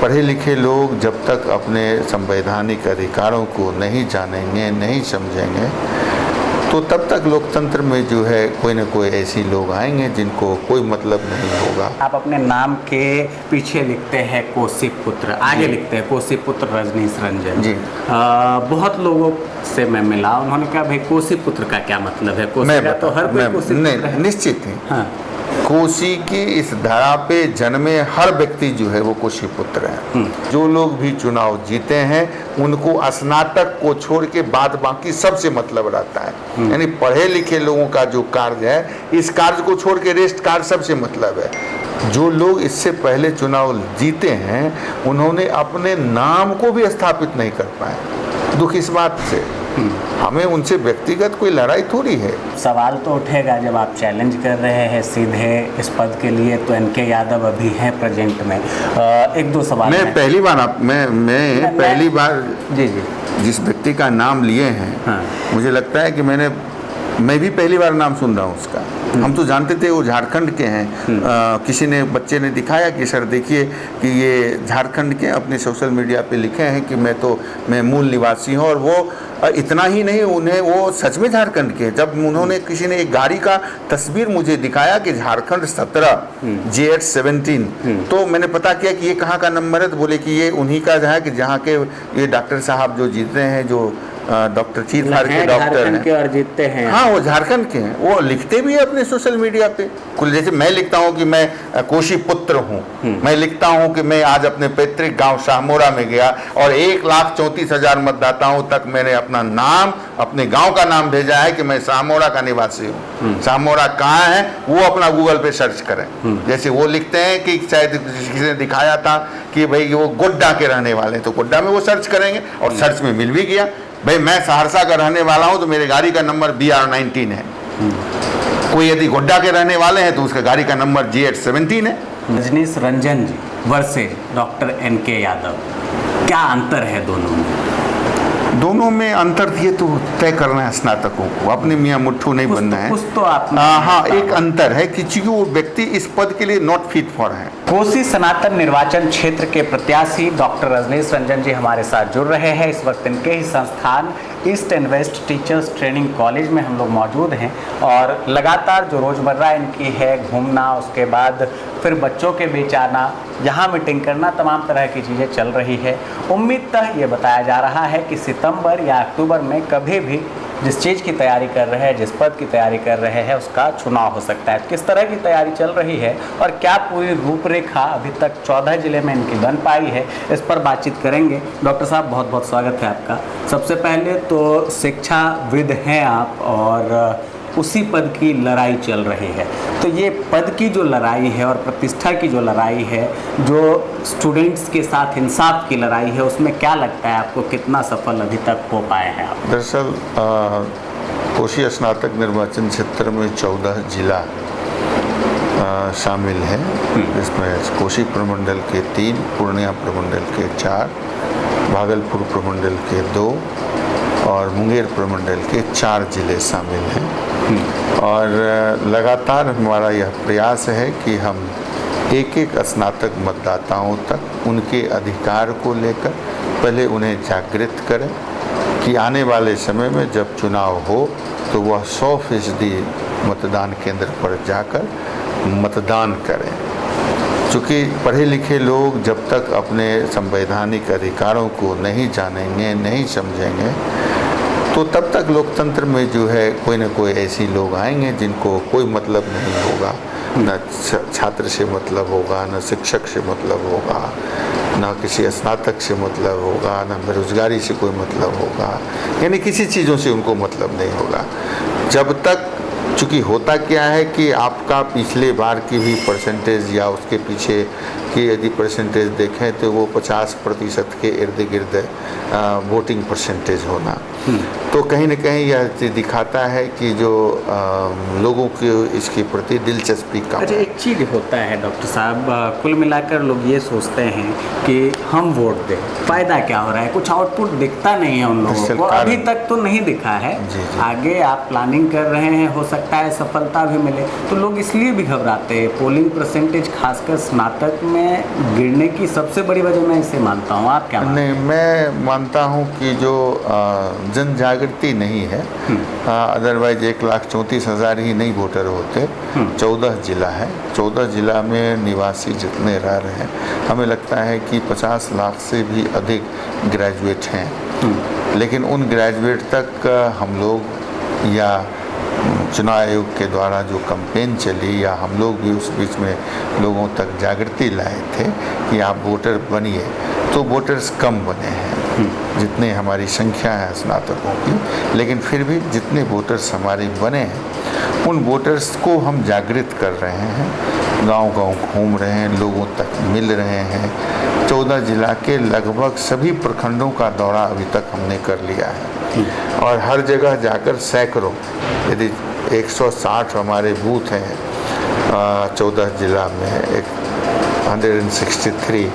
पढ़े लिखे लोग जब तक अपने संवैधानिक अधिकारों को नहीं जानेंगे, नहीं समझेंगे, तो तब तक लोकतंत्र में जो है कोई ना कोई ऐसी लोग आएंगे जिनको कोई मतलब नहीं होगा। आप अपने नाम के पीछे लिखते हैं कोसी पुत्र, आगे लिखते हैं कोसी पुत्र रजनीश रंजन जी। बहुत लोगों से मैं मिला, उन्होंने कहा भाई कोसी पुत्र का क्या मतलब है? कोसी का तो हर कोई कोसी पुत्र है। निश्चित है। हाँ। कोसी की इस धरा पे जन्मे हर व्यक्ति जो है वो कोसी पुत्र है। जो लोग भी चुनाव जीते हैं उनको स्नातक को छोड़ के बाद बाकी सबसे मतलब रहता है। यानी पढ़े लिखे लोगों का जो कार्य है, इस कार्य को छोड़ के रेस्ट कार्य सबसे मतलब है। जो लोग इससे पहले चुनाव जीते हैं उन्होंने अपने नाम को भी स्थापित नहीं कर पाए। दुख इस बात से, हमें उनसे व्यक्तिगत कोई लड़ाई थोड़ी है। सवाल तो उठेगा जब आप चैलेंज कर रहे हैं सीधे इस पद के लिए, तो एनके यादव अभी हैं प्रेजेंट में। एक दो सवाल मैं पहली बार मैं पहली बार जी जिस व्यक्ति का नाम लिए हैं, हाँ। मुझे लगता है कि मैं भी पहली बार नाम सुन रहा हूँ उसका। हम तो जानते थे वो झारखंड के हैं। किसी ने बच्चे ने दिखाया कि सर देखिए कि ये झारखंड के, अपने सोशल मीडिया पे लिखे हैं कि मैं मूल निवासी हूँ। और वो इतना ही नहीं, उन्हें वो सच में झारखंड के हैं। जब उन्होंने किसी ने एक गाड़ी का तस्वीर मुझे दिखाया कि झारखंड 17 JH 17, तो मैंने पता किया कि ये कहाँ का नंबर है, तो बोले कि ये उन्हीं का है कि जहाँ के ये डॉक्टर साहब जो जीते हैं, जो डॉक्टर चीर फाड़ के डॉक्टर हैं और जीतते हैं। हाँ, वो झारखंड के हैं। वो लिखते भी है अपने सोशल मीडिया पे। कुल जैसे मैं लिखता हूँ कि मैं कोसी पुत्र हूँ, मैं लिखता हूँ कि मैं आज अपने पैतृक गांव शाहमोरा में गया और 1,34,000 मतदाताओं तक मैंने अपना नाम, अपने गांव का नाम भेजा है कि मैं शाहमोरा का निवासी हूँ। शाहमोरा कहाँ है वो अपना गूगल पे सर्च करें। जैसे वो लिखते हैं कि शायद किसी ने दिखाया था कि भाई वो गोड्डा के रहने वाले हैं, तो गोड्डा में वो सर्च करेंगे और सर्च में मिल भी गया। भाई मैं सहरसा का रहने वाला हूं तो मेरे गाड़ी का नंबर BR19 है। कोई यदि गोड्डा के रहने वाले हैं तो उसका गाड़ी का नंबर JH 17 है। रजनीश रंजन जी वर्सेस डॉक्टर एनके यादव, क्या अंतर है दोनों में? दोनों में अंतर ये तो तय करना है स्नातकों को, अपने मियाँ मुट्ठू नहीं बनना है। कुछ तो आप हाँ, एक अंतर है कि चूंकि वो व्यक्ति इस पद के लिए नॉट फिट फॉर है। कोसी सनातन निर्वाचन क्षेत्र के प्रत्याशी डॉक्टर रजनीश रंजन जी हमारे साथ जुड़ रहे हैं। इस वक्त इनके ही संस्थान East and West Teachers Training College में हम लोग मौजूद हैं और लगातार जो रोज़मर्रा इनकी है, घूमना, उसके बाद फिर बच्चों के बीच आना, यहाँ मीटिंग करना, तमाम तरह की चीज़ें चल रही है। उम्मीदतः ये बताया जा रहा है कि सितंबर या अक्टूबर में कभी भी जिस चीज़ की तैयारी कर रहे हैं, जिस पद की तैयारी कर रहे हैं, उसका चुनाव हो सकता है। किस तरह की तैयारी चल रही है और क्या पूरी रूपरेखा अभी तक 14 जिले में इनकी बन पाई है, इस पर बातचीत करेंगे। डॉक्टर साहब बहुत बहुत स्वागत है आपका। सबसे पहले तो शिक्षाविद हैं आप और उसी पद की लड़ाई चल रही है, तो ये पद की जो लड़ाई है और प्रतिष्ठा की जो लड़ाई है, जो स्टूडेंट्स के साथ इंसाफ की लड़ाई है, उसमें क्या लगता है आपको कितना सफल अभी तक हो पाए हैं आप? दरअसल कोसी स्नातक निर्वाचन क्षेत्र में 14 जिला शामिल हैं। इसमें कोसी प्रमंडल के 3, पूर्णिया प्रमंडल के 4, भागलपुर प्रमंडल के 2 और मुंगेर प्रमंडल के 4 जिले शामिल हैं। और लगातार हमारा यह प्रयास है कि हम एक एक स्नातक मतदाताओं तक उनके अधिकार को लेकर पहले उन्हें जागृत करें कि आने वाले समय में जब चुनाव हो तो वह 100% मतदान केंद्र पर जाकर मतदान करें। चूँकि पढ़े लिखे लोग जब तक अपने संवैधानिक अधिकारों को नहीं जानेंगे, नहीं समझेंगे, तो तब तक लोकतंत्र में जो है कोई ना कोई ऐसी लोग आएंगे जिनको कोई मतलब नहीं होगा। न छात्र से मतलब होगा, न शिक्षक से मतलब होगा, न किसी स्नातक से मतलब होगा, न बेरोजगारी से कोई मतलब होगा, यानी किसी चीज़ों से उनको मतलब नहीं होगा। जब तक, चूँकि होता क्या है कि आपका पिछले बार की भी परसेंटेज या उसके पीछे की यदि परसेंटेज देखें तो वो 50% के इर्द गिर्द वोटिंग परसेंटेज होना, तो कहीं न कहीं यह दिखाता है कि जो लोगों की इसके प्रति दिलचस्पी कम है। अच्छा, एक चीज़ होता है डॉक्टर साहब, कुल मिलाकर लोग ये सोचते हैं कि हम वोट दें, फ़ायदा क्या हो रहा है, कुछ आउटपुट दिखता नहीं है उन लोगों को, अभी तक तो नहीं दिखा है। जी। आगे आप प्लानिंग कर रहे हैं, हो सकता है सफलता भी मिले, तो लोग इसलिए भी घबराते हैं। पोलिंग परसेंटेज खासकर स्नातक में में गिरने की सबसे बड़ी वजह मैं इसे मानता हूँ, आप क्या मानते हैं? नहीं, मैं मानता हूँ कि जो जन जागृति नहीं है, अदरवाइज 1,34,000 ही नहीं वोटर होते। 14 जिला है, 14 जिला में निवासी जितने रह रहे हैं, हमें लगता है कि 50 लाख से भी अधिक ग्रेजुएट हैं। लेकिन उन ग्रेजुएट तक हम लोग या चुनाव आयोग के द्वारा जो कैंपेन चली या हम लोग भी उस बीच में लोगों तक जागृति लाए थे कि आप वोटर बनिए, तो वोटर्स कम बने हैं जितने हमारी संख्या है स्नातकों की। लेकिन फिर भी जितने वोटर्स हमारे बने हैं उन वोटर्स को हम जागृत कर रहे हैं, गांव-गांव घूम रहे हैं, लोगों तक मिल रहे हैं। 14 जिला के लगभग सभी प्रखंडों का दौरा अभी तक हमने कर लिया है और हर जगह जाकर सैकड़ों, यदि 160 हमारे बूथ हैं 14 जिला में, 163,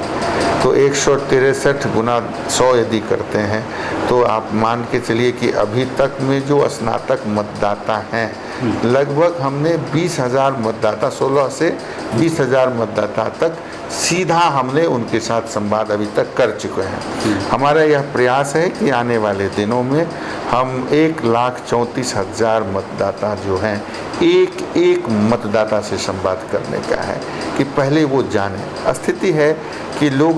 तो 163 गुना 100 यदि करते हैं तो आप मान के चलिए कि अभी तक में जो स्नातक मतदाता हैं लगभग हमने 20,000 मतदाता, 16 से 20,000 मतदाता तक सीधा हमने उनके साथ संवाद अभी तक कर चुके हैं। हमारा यह प्रयास है कि आने वाले दिनों में हम 1,34,000 मतदाता जो हैं एक एक मतदाता से संवाद करने का है कि पहले वो जाने। स्थिति है कि लोग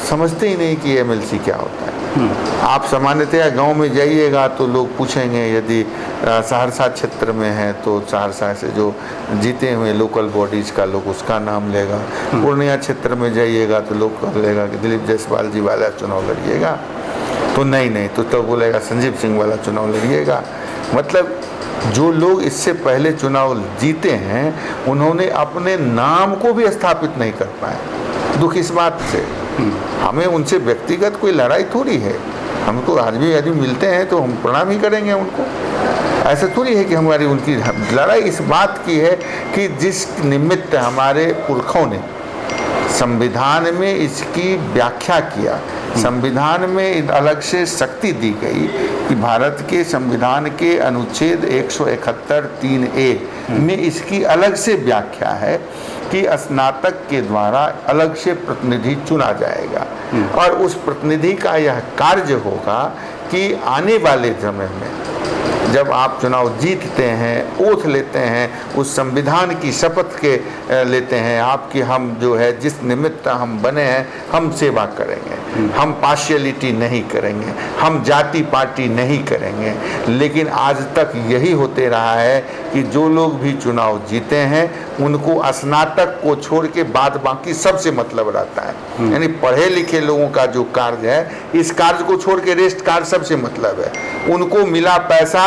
समझते ही नहीं कि एमएलसी क्या होता है। आप सामान्यतया गांव में जाइएगा तो लोग पूछेंगे, यदि सहरसा क्षेत्र में है तो सहरसा से जो जीते हुए लोकल बॉडीज का लोग उसका नाम लेगा। पूर्णिया क्षेत्र में जाइएगा तो लोग कह लेगा कि दिलीप जायसवाल जी वाला चुनाव लड़िएगा, तो नहीं तो बोलेगा संजीव सिंह वाला चुनाव लड़िएगा। मतलब जो लोग इससे पहले चुनाव जीते हैं उन्होंने अपने नाम को भी स्थापित नहीं कर पाए। दुख इस बात से, हमें उनसे व्यक्तिगत कोई लड़ाई थोड़ी है, हमको आज भी यदि मिलते हैं तो हम प्रणाम ही करेंगे उनको। ऐसा थोड़ी है कि हमारी उनकी लड़ाई इस बात की है कि जिस निमित्त हमारे पुरखों ने संविधान में इसकी व्याख्या किया, संविधान में अलग से शक्ति दी गई कि भारत के संविधान के अनुच्छेद 171(3)(a) में इसकी अलग से व्याख्या है कि स्नातक के द्वारा अलग से प्रतिनिधि चुना जाएगा और उस प्रतिनिधि का यह कार्य होगा कि आने वाले समय में जब आप चुनाव जीतते हैं, ओथ लेते हैं, उस संविधान की शपथ के लेते हैं आपकी, हम जो है जिस निमित्त हम बने हैं हम सेवा करेंगे, हम पार्शियलिटी नहीं करेंगे, हम जाति पार्टी नहीं करेंगे। लेकिन आज तक यही होते रहा है कि जो लोग भी चुनाव जीते हैं उनको स्नातक को छोड़ के बाद बाकी सबसे मतलब रहता है। यानी पढ़े लिखे लोगों का जो कार्य है, इस कार्य को छोड़ के रेस्ट कार्य सबसे मतलब है। उनको मिला पैसा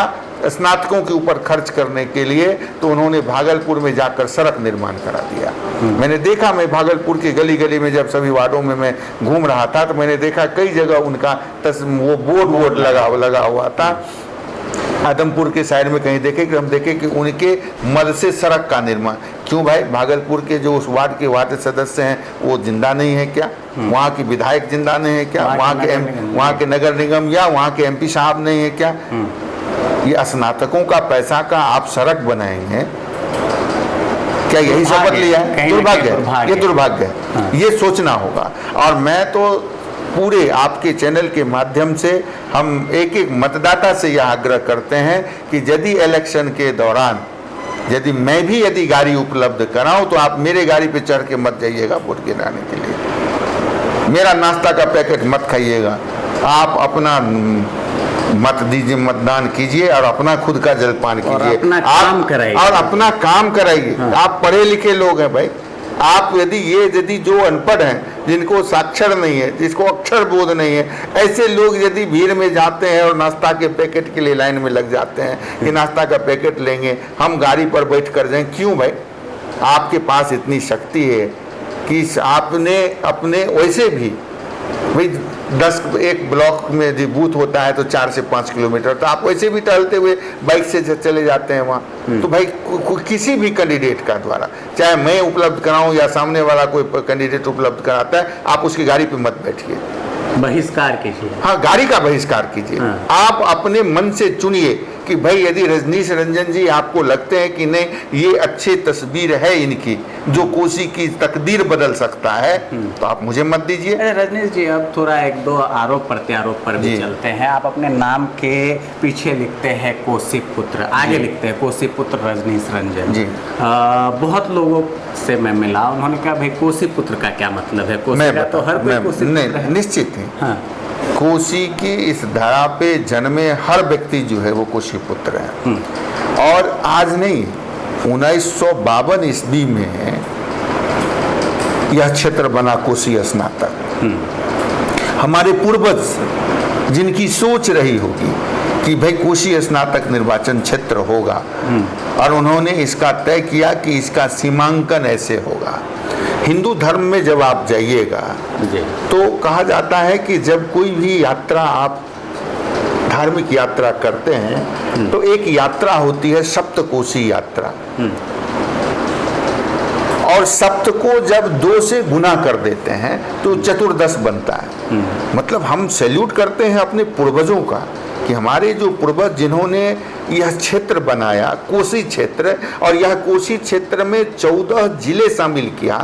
स्नातकों के ऊपर खर्च करने के लिए, तो उन्होंने भागलपुर में जाकर सड़क निर्माण करा दिया। मैंने देखा, मैं भागलपुर के गली गली में जब सभी वार्डों में मैं घूम रहा था तो मैंने देखा कई जगह उनका वो बोर्ड लगा हुआ था। आदमपुर के साइड में कहीं देखे कि हम देखे कि उनके मद से सड़क का निर्माण। क्यों भाई? भागलपुर के जो उस वार्ड के वार्ड सदस्य हैं वो जिंदा नहीं है क्या? वहाँ के विधायक जिंदा नहीं है क्या? वहाँ के नगर निगम या वहाँ के एमपी साहब नहीं है क्या? ये स्नातकों का पैसा का आप सड़क बनाएंगे क्या? यही शपथ लिया है? दुर्भाग्य, ये दुर्भाग्य है। ये सोचना होगा। और मैं तो पूरे आपके चैनल के माध्यम से हम एक एक मतदाता से यह आग्रह करते हैं कि यदि इलेक्शन के दौरान यदि मैं भी यदि गाड़ी उपलब्ध कराऊं तो आप मेरे गाड़ी पे चढ़ के मत जाइएगा वोट गिराने के लिए। मेरा नाश्ता का पैकेट मत खाइएगा। आप अपना मत दीजिए, मतदान कीजिए और अपना खुद का जलपान कीजिए और अपना काम कराइए। हाँ। आप पढ़े लिखे लोग हैं भाई। आप यदि जो अनपढ़ हैं, जिनको साक्षर नहीं है, जिसको अक्षर बोध नहीं है, ऐसे लोग यदि भीड़ में जाते हैं और नाश्ता के पैकेट के लिए लाइन में लग जाते हैं कि नाश्ता का पैकेट लेंगे, हम गाड़ी पर बैठ कर जाएं। क्यों भाई? आपके पास इतनी शक्ति है कि आपने अपने वैसे भी भाई 10 एक ब्लॉक में यदि बूथ होता है तो 4 से 5 किलोमीटर, तो आप वैसे भी टहलते हुए बाइक से चले जाते हैं वहाँ। तो भाई किसी भी कैंडिडेट का द्वारा, चाहे मैं उपलब्ध कराऊं या सामने वाला कोई कैंडिडेट उपलब्ध कराता है, आप उसकी गाड़ी पे मत बैठिए, बहिष्कार कीजिए। हाँ, गाड़ी का बहिष्कार कीजिए। हाँ। आप अपने मन से चुनिए कि भाई यदि रजनीश रंजन जी आपको लगते हैं कि नहीं ये अच्छी तस्वीर है इनकी जो कोसी की तकदीर बदल सकता है, तो आप मुझे मत दीजिए। अरे रजनीश जी, अब थोड़ा एक दो आरोप प्रत्यारोप पर भी जी। चलते हैं। आप अपने नाम के पीछे लिखते हैं कोसी पुत्र, आगे लिखते हैं कोसी पुत्र रजनीश रंजन जी। बहुत लोगों से मैं मिला, उन्होंने कहा भाई कोसी पुत्र का क्या मतलब है? कोसी मैं का तो हर कोई कोसी पुत्र है। नहीं, निश्चित है। हाँ। कोसी की इस धरा पे जन्मे हर व्यक्ति जो है वो कोसी पुत्र है। और आज नहीं, 1952 ईस्वी में यह क्षेत्र बना कोसी स्नातक। हमारे पूर्वज जिनकी सोच रही होगी कि भाई कोसी स्नातक निर्वाचन क्षेत्र होगा, और उन्होंने इसका तय किया कि इसका सीमांकन ऐसे होगा। हिंदू धर्म में जब आप जाइएगा तो कहा जाता है कि जब कोई भी यात्रा आप धार्मिक यात्रा करते हैं तो एक यात्रा होती है सप्तकोशी यात्रा, और सप्त को जब 2 से गुना कर देते हैं तो चतुर्दश बनता है। मतलब हम सैल्यूट करते हैं अपने पूर्वजों का कि हमारे जो पूर्वज जिन्होंने यह क्षेत्र बनाया कोसी क्षेत्र, और यह कोसी क्षेत्र में 14 जिले शामिल किया,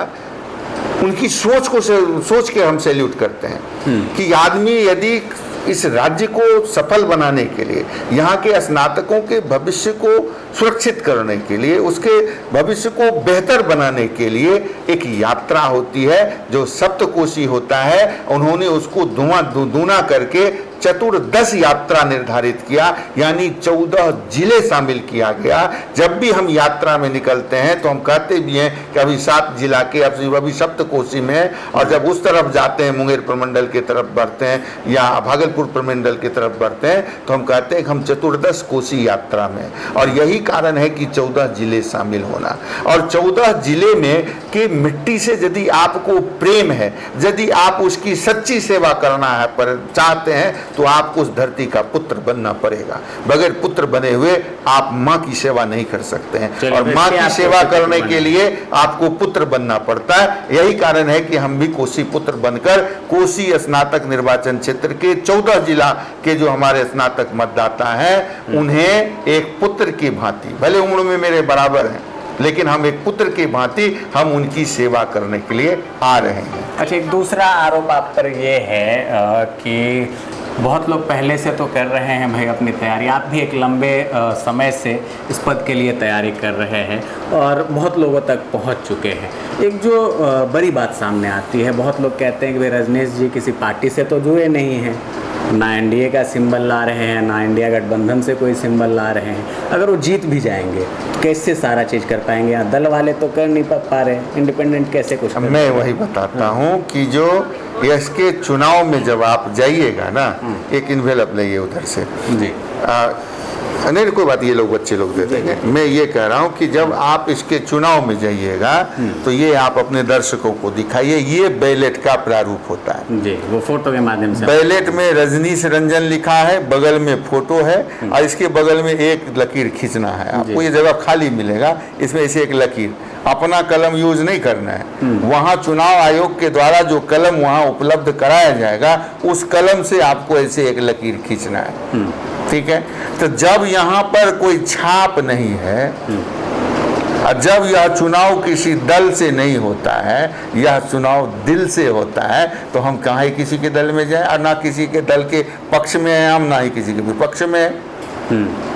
उनकी सोच के हम सैल्यूट करते हैं कि आदमी यदि इस राज्य को सफल बनाने के लिए, यहाँ के स्नातकों के भविष्य को सुरक्षित करने के लिए, उसके भविष्य को बेहतर बनाने के लिए एक यात्रा होती है जो सप्तकोशी होता है। उन्होंने उसको दूना करके चतुर्दश यात्रा निर्धारित किया, यानी 14 जिले शामिल किया गया। जब भी हम यात्रा में निकलते हैं तो हम कहते भी हैं कि अभी 7 जिला के अभी सप्तकोशी में, और जब उस तरफ जाते हैं मुंगेर प्रमंडल की तरफ बढ़ते हैं या भागलपुर प्रमंडल की तरफ बढ़ते हैं तो हम कहते हैं कि हम चतुर्दश कोशी यात्रा में। और यही कारण है कि 14 जिले शामिल होना, और 14 जिले में के मिट्टी से यदि आपको प्रेम है, यदि आप उसकी सच्ची सेवा करना है पर चाहते हैं तो आपको उस धरती का पुत्र बनना पड़ेगा। बगैर पुत्र बने हुए आप माँ की सेवा नहीं कर सकते हैं, और माँ की सेवा करने के लिए आपको पुत्र बनना पड़ता है। यही कारण है कि हम भी कोसी पुत्र बनकर कोसी स्नातक निर्वाचन क्षेत्र के 14 जिला के जो हमारे स्नातक मतदाता हैं उन्हें एक पुत्र की भांति, भले उम्र में मेरे बराबर हैं, लेकिन हम एक पुत्र की भांति हम उनकी सेवा करने के लिए आ रहे हैं। अच्छा, एक दूसरा आरोप आप पर ये है कि बहुत लोग पहले से तो कर रहे हैं भाई अपनी तैयारी, आप भी एक लंबे समय से इस पद के लिए तैयारी कर रहे हैं और बहुत लोगों तक पहुंच चुके हैं। एक जो बड़ी बात सामने आती है, बहुत लोग कहते हैं कि भाई रजनीश जी किसी पार्टी से तो जुड़े नहीं हैं, ना एनडीए का सिंबल ला रहे हैं, ना इंडिया गठबंधन से कोई सिंबल ला रहे हैं। अगर वो जीत भी जाएंगे कैसे सारा चीज़ कर पाएंगे? यहाँ दल वाले तो कर नहीं पा रहे, इंडिपेंडेंट कैसे कुछ? मैं वही बताता हूँ कि जो इसके चुनाव में जब आप जाइएगा ना, एक इन्वेलप लेइए उधर से जी, नहीं कोई बात, ये लोग बच्चे लोग दे देंगे। मैं ये कह रहा हूँ कि जब आप इसके चुनाव में जाइएगा तो ये आप अपने दर्शकों को दिखाइए, ये बैलेट का प्रारूप होता है जी, वो फोटो के माध्यम से। बैलेट में रजनीश रंजन लिखा है, बगल में फोटो है, और इसके बगल में एक लकीर खींचना है। आपको ये जगह खाली मिलेगा, इसमें ऐसे एक लकीर, अपना कलम यूज नहीं करना है। वहाँ चुनाव आयोग के द्वारा जो कलम वहाँ उपलब्ध कराया जाएगा उस कलम से आपको ऐसे एक लकीर खींचना है, ठीक है। तो जब यहाँ पर कोई छाप नहीं है, और जब यह चुनाव किसी दल से नहीं होता है, यह चुनाव दिल से होता है, तो हम कहाँ ही किसी के दल में जाएं, और ना किसी के दल के पक्ष में हैं हम, ना ही किसी के विपक्ष में हैं।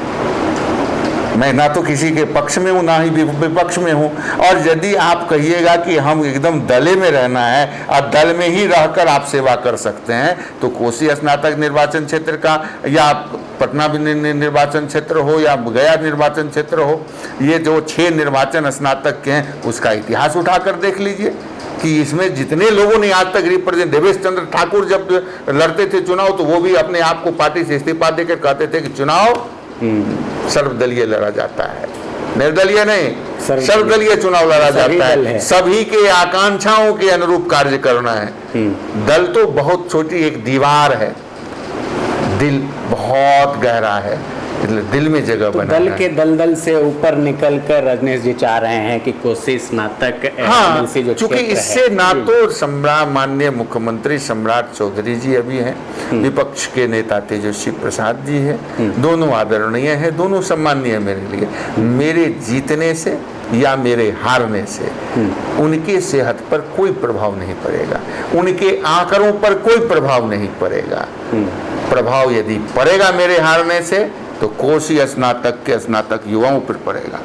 मैं ना तो किसी के पक्ष में हूँ ना ही विपक्ष में हूँ। और यदि आप कहिएगा कि हम एकदम दले में रहना है और दल में ही रहकर आप सेवा कर सकते हैं, तो कोसी स्नातक निर्वाचन क्षेत्र का या पटना निर्वाचन क्षेत्र हो या गया निर्वाचन क्षेत्र हो, ये जो 6 निर्वाचन स्नातक के हैं उसका इतिहास उठाकर देख लीजिए कि इसमें जितने लोगों ने आज तक रिप्रेजेंट, देवेश चंद्र ठाकुर जब लड़ते थे चुनाव तो वो भी अपने आप को पार्टी से इस्तीफा देकर कहते थे कि चुनाव सर्वदलीय लड़ा जाता है, निर्दलीय नहीं, सर्वदलीय चुनाव लड़ा जाता है, सभी के आकांक्षाओं के अनुरूप कार्य करना है। दल तो बहुत छोटी एक दीवार है, दिल बहुत गहरा है। એટલે दिल में जगह तो बनाना दल है। के दलदल से ऊपर निकलकर रजनीश जी चाह रहे हैं कि कोसी स्नातक हाँ, एमएलसी जो क्योंकि क्षेत्र इससे है, ना जी, तो सम्राट माननीय मुख्यमंत्री सम्राट चौधरी जी अभी हैं, विपक्ष के नेता तेजस्वी प्रसाद जी है, दोनों आदरणीय है, दोनों सम्माननीय है मेरे लिए। मेरे जीतने से या मेरे हारने से उनके सेहत पर कोई प्रभाव नहीं पड़ेगा, उनके आंकड़ों पर कोई प्रभाव नहीं पड़ेगा। प्रभाव यदि पड़ेगा मेरे हारने से तो कोसी स्नातक के स्नातक युवाओं पर पड़ेगा।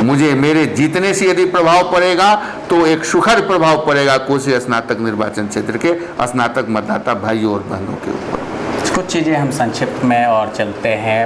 मुझे मेरे जीतने से यदि प्रभाव पड़ेगा तो एक सुखद प्रभाव पड़ेगा कोसी स्नातक निर्वाचन क्षेत्र के स्नातक मतदाता भाइयों और बहनों के ऊपर। कुछ चीज़ें हम संक्षिप्त में और चलते हैं।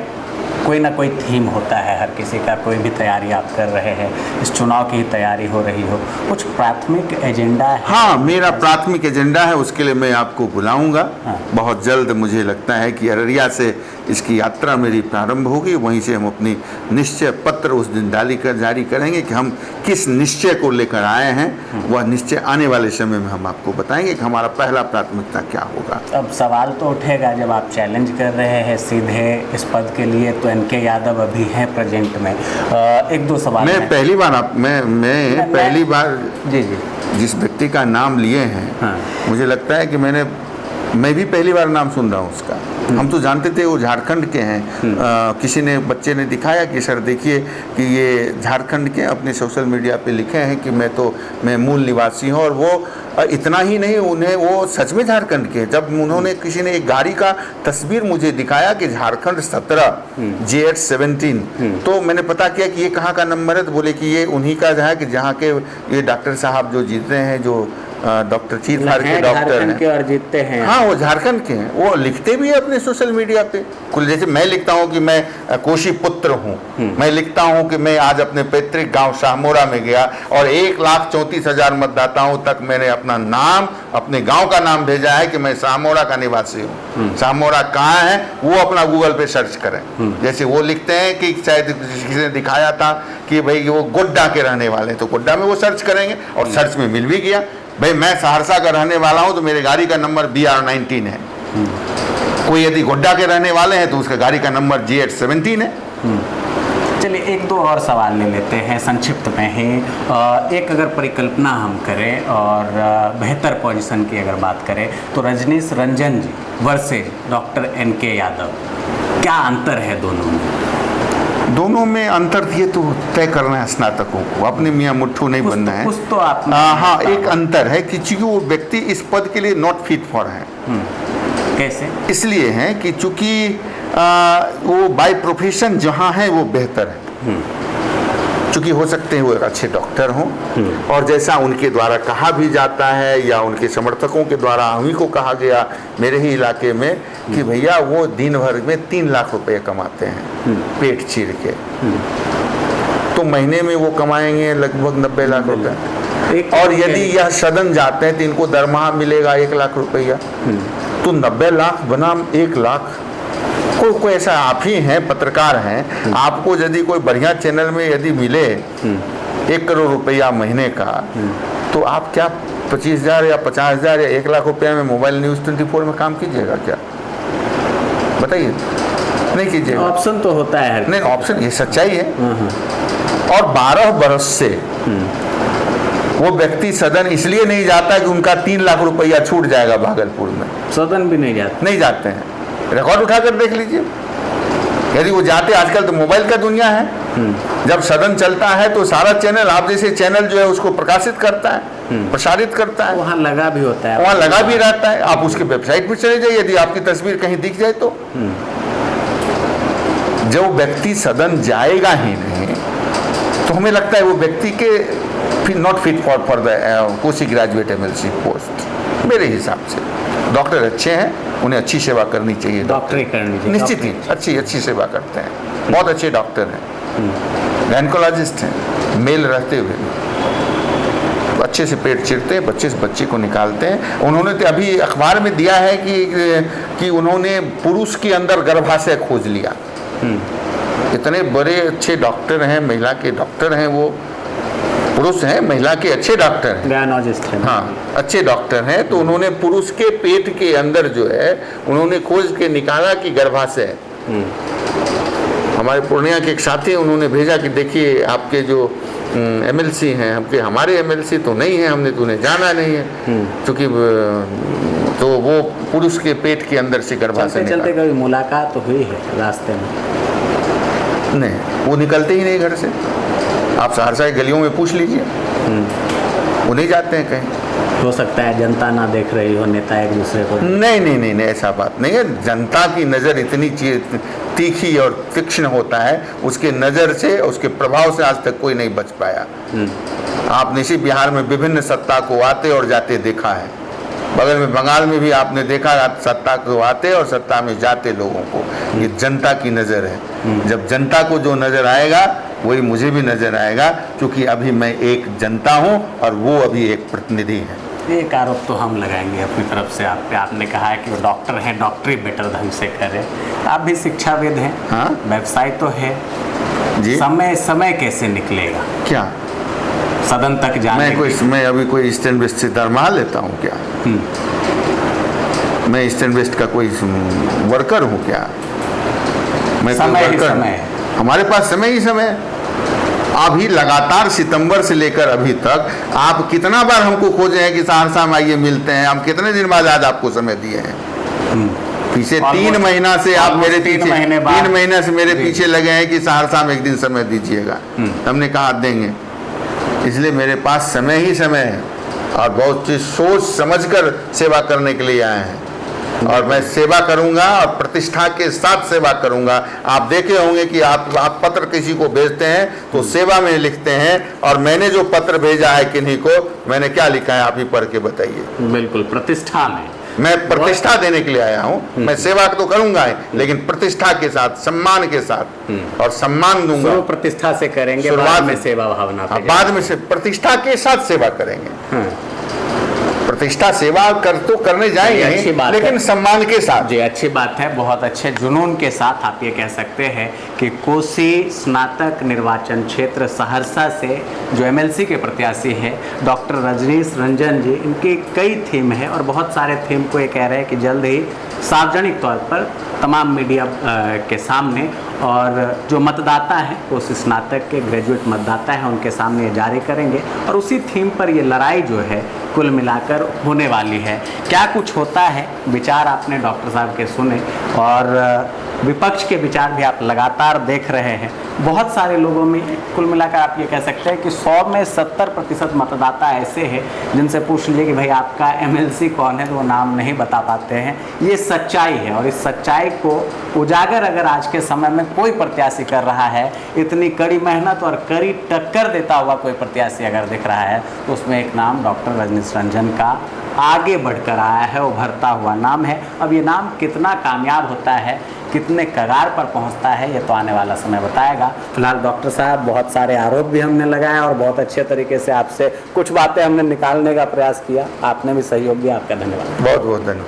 कोई ना कोई थीम होता है हर किसी का, कोई भी तैयारी आप कर रहे हैं, इस चुनाव की ही तैयारी हो रही हो, कुछ प्राथमिक एजेंडा है? हाँ, मेरा प्राथमिक एजेंडा है, उसके लिए मैं आपको बुलाऊंगा। हाँ। बहुत जल्द मुझे लगता है कि अररिया से इसकी यात्रा मेरी प्रारंभ होगी, वहीं से हम अपनी निश्चय पत्र उस दिन जारी करेंगे कि हम किस निश्चय को लेकर आए हैं। वह निश्चय आने वाले समय में हम आपको बताएंगे कि हमारा पहला प्राथमिकता क्या होगा। अब सवाल तो उठेगा, जब आप चैलेंज कर रहे हैं सीधे इस पद के लिए, तो एनके यादव अभी हैं प्रेजेंट में। एक दो सवाल मैं पहली बार मैं पहली बार जी जी जिस व्यक्ति का नाम लिए हैं, हाँ। मुझे लगता है कि मैं भी पहली बार नाम सुन रहा हूँ उसका। हम तो जानते थे वो झारखंड के हैं। किसी ने बच्चे ने दिखाया कि सर देखिए कि ये झारखंड के, अपने सोशल मीडिया पे लिखे हैं कि मैं मूल निवासी हूँ। और वो इतना ही नहीं, उन्हें वो सच में झारखंड के हैं। जब उन्होंने किसी ने एक गाड़ी का तस्वीर मुझे दिखाया कि झारखंड 17 JH 17, तो मैंने पता किया कि ये कहाँ का नंबर है, तो बोले कि ये उन्हीं का है कि जहाँ के ये डॉक्टर साहब जो जीत रहे हैं, जो डॉक्टर चीर फाड़ के डॉक्टर हैं और जीतते हैं। हाँ, वो झारखंड के हैं। वो लिखते भी है अपने सोशल मीडिया पे। कुल जैसे मैं लिखता हूँ कि मैं कोशी पुत्र हूँ, मैं लिखता हूँ कि मैं आज अपने पैतृक गांव शाहमोरा में गया और 1,34,000 मतदाताओं तक मैंने अपना नाम, अपने गांव का नाम भेजा है कि मैं शाहमोरा का निवासी हूँ। शाहमोरा कहाँ है वो अपना गूगल पे सर्च करें। जैसे वो लिखते हैं कि शायद किसी ने दिखाया था कि भाई वो गोड्डा के रहने वाले हैं, तो गोड्डा में वो सर्च करेंगे और सर्च में मिल भी गया। भाई मैं सहरसा का रहने वाला हूं तो मेरे गाड़ी का नंबर BR19 है। कोई यदि गोड्डा के रहने वाले हैं तो उसका गाड़ी का नंबर JH 17 है। चलिए एक दो और सवाल ले लेते हैं संक्षिप्त में ही। एक अगर परिकल्पना हम करें और बेहतर पोजीशन की अगर बात करें, तो Rajneesh Ranjan G versus doctor N K Yadav, क्या अंतर है दोनों में? दोनों में अंतर ये तो तय करना है स्नातकों को, अपने मियाँ मुट्ठू नहीं बनना है। कुछ तो आप हाँ, एक अंतर है कि चूंकि वो व्यक्ति इस पद के लिए नॉट फिट फॉर है। कैसे? इसलिए है कि चूंकि वो बाय प्रोफेशन जहाँ है वो बेहतर है। चूंकि हो सकते हैं वो एक अच्छे डॉक्टर हों, और जैसा उनके द्वारा कहा भी जाता है या उनके समर्थकों के द्वारा उन्हीं को कहा गया मेरे ही इलाके में कि भैया वो दिन भर में 3 लाख रुपए कमाते हैं पेट चीर के, तो महीने में वो कमाएंगे लगभग 90 लाख रुपए। और यदि यह सदन जाते हैं तो इनको दरमाहा मिलेगा 1 लाख रुपया, तो 90 लाख बनाम 1 लाख। कोई ऐसा आप ही हैं, पत्रकार हैं, आपको यदि कोई बढ़िया चैनल में यदि मिले 1 करोड़ रुपया महीने का, तो आप क्या 25,000 या 50,000 या 1 लाख रुपया में मोबाइल न्यूज़ 24 में काम कीजिएगा क्या? बताइए, नहीं कीजिएगा। ऑप्शन तो होता है, नहीं ऑप्शन, ये सच्चाई है। और 12 बरस से वो व्यक्ति सदन इसलिए नहीं जाता कि उनका 3 लाख रुपया छूट जाएगा भागलपुर में। सदन भी नहीं जाते हैं। रिकॉर्ड उठाकर देख लीजिए, यदि वो जाते, आजकल तो मोबाइल का दुनिया है, जब सदन चलता है तो सारा चैनल आप जैसे चैनल जो है उसको प्रकाशित करता है, प्रसारित करता है, वहाँ लगा भी होता है, वहाँ लगा भी रहता है। आप उसके वेबसाइट पर चले जाइए, यदि आपकी तस्वीर कहीं दिख जाए तो। जो व्यक्ति सदन जाएगा ही नहीं, तो हमें लगता है वो व्यक्ति के not fit for the Kosi graduate MLC post. मेरे हिसाब से डॉक्टर अच्छे हैं, उन्हें अच्छी सेवा करनी चाहिए, डॉक्टरी करनी चाहिए, निश्चित ही अच्छी सेवा करते हैं, बहुत अच्छे डॉक्टर हैं, गायनेकोलॉजिस्ट हैं, मेल रहते हुए अच्छे से पेट चिरते हैं, बच्चे को निकालते हैं। उन्होंने तो अभी अखबार में दिया है कि उन्होंने पुरुष के अंदर गर्भाशय खोज लिया। इतने बड़े अच्छे डॉक्टर हैं, महिला के डॉक्टर हैं, वो पुरुष हैं, महिला के अच्छे डॉक्टर हैं, गायनोलॉजिस्ट हैं, हाँ अच्छे डॉक्टर हैं, तो उन्होंने पुरुष के पेट के अंदर जो है उन्होंने खोज के निकाला कि गर्भाशय। हमारे पूर्णिया के एक साथी, उन्होंने भेजा कि देखिए आपके जो एमएलसी हैं, हमारे एमएलसी तो नहीं है, हमने तो उन्हें जाना नहीं है, क्योंकि तो वो पुरुष के पेट के अंदर से गर्भाशय चलते चलते कभी मुलाकात हुई है रास्ते में? नहीं, वो निकलते ही नहीं घर से। आप सहरसा की गलियों में पूछ लीजिए, वो नहीं जाते हैं कहीं। हो सकता है जनता ना देख रही हो, नेता एक दूसरे को। नहीं नहीं नहीं नहीं, ऐसा बात नहीं है। जनता की नज़र इतनी तीखी और तीक्ष्ण होता है, उसके नज़र से, उसके प्रभाव से आज तक कोई नहीं बच पाया। आपने इसी बिहार में विभिन्न सत्ता को आते और जाते देखा है। बगल में बंगाल में भी आपने देखा सत्ता को आते और सत्ता में जाते लोगों को। ये जनता की नज़र है। जब जनता को जो नज़र आएगा वही मुझे भी नज़र आएगा, क्योंकि अभी मैं एक जनता हूँ और वो अभी एक प्रतिनिधि है। एक आरोप तो हम लगाएंगे अपनी तरफ से आप पे। आपने कहा है कि वो डॉक्टर हैं, डॉक्टरी बेटर ढंग से करें। आप भी शिक्षाविद हैं, हाँ, व्यवसाय तो है जी। समय कैसे निकलेगा क्या सदन तक जाने? मैं अभी कोई ईस्टर्न वेस्ट से दरमाहा लेता हूँ क्या? मैं ईस्टर्न वेस्ट का कोई वर्कर हूँ क्या? मैं समय कोई ही वर्कर? समय है। हमारे पास समय ही समय है। अभी लगातार सितंबर से लेकर अभी तक आप कितना बार हमको खोजे हैं कि सहरसा में आइए मिलते हैं। हम कितने दिन बाद आज आपको समय दिए हैं? पीछे 3 महीना से आप मेरे पीछे 3 महीने से मेरे पीछे लगे हैं कि सहरसा में एक दिन समय दीजिएगा। हमने कहा देंगे, इसलिए मेरे पास समय ही समय है और बहुत चीज सोच समझकर सेवा करने के लिए आए हैं। और मैं सेवा करूंगा और प्रतिष्ठा के साथ सेवा करूंगा। आप देखे होंगे कि आप पत्र किसी को भेजते हैं तो सेवा में लिखते हैं, और मैंने जो पत्र भेजा है किन्हीं को, मैंने क्या लिखा है आप ही पढ़ के बताइए। बिल्कुल, प्रतिष्ठा में। मैं प्रतिष्ठा देने के लिए आया हूँ। मैं सेवा तो करूंगा ही, लेकिन प्रतिष्ठा के साथ, सम्मान के साथ, और सम्मान दूंगा। शुरू प्रतिष्ठा से करेंगे, बाद में सेवा भावना पे बाद में से प्रतिष्ठा के साथ सेवा करेंगे। प्रतिष्ठा सेवा करने जाएंगे, लेकिन सम्मान के साथ। जी, अच्छी बात है, बहुत अच्छे जुनून के साथ आप ये कह सकते हैं कि कोसी स्नातक निर्वाचन क्षेत्र सहरसा से जो एमएलसी के प्रत्याशी है डॉक्टर रजनीश रंजन जी, इनकी कई थीम है और बहुत सारे थीम को ये कह रहे हैं कि जल्द ही सार्वजनिक तौर पर तमाम मीडिया के सामने, और जो मतदाता हैं कोसी स्नातक के ग्रेजुएट मतदाता हैं उनके सामने ये जारी करेंगे। और उसी थीम पर ये लड़ाई जो है कुल मिलाकर होने वाली है। क्या कुछ होता है, विचार आपने डॉक्टर साहब के सुने और विपक्ष के विचार भी आप लगातार देख रहे हैं। बहुत सारे लोगों में कुल मिलाकर आप ये कह सकते हैं कि 100 में 70% मतदाता ऐसे हैं जिनसे पूछ लीजिए कि भाई आपका एमएलसी कौन है, तो वो नाम नहीं बता पाते हैं। ये सच्चाई है, और इस सच्चाई को उजागर अगर आज के समय में कोई प्रत्याशी कर रहा है, इतनी कड़ी मेहनत और कड़ी टक्कर देता हुआ कोई प्रत्याशी अगर दिख रहा है, तो उसमें एक नाम डॉक्टर रजनीश रंजन का आगे बढ़कर आया है, उभरता हुआ नाम है। अब ये नाम कितना कामयाब होता है, कितने कगार पर पहुंचता है, ये तो आने वाला समय बताएगा। फिलहाल डॉक्टर साहब, बहुत सारे आरोप भी हमने लगाए और बहुत अच्छे तरीके से आपसे कुछ बातें हमने निकालने का प्रयास किया। आपने भी सहयोग दिया, आपका धन्यवाद। बहुत बहुत धन्यवाद।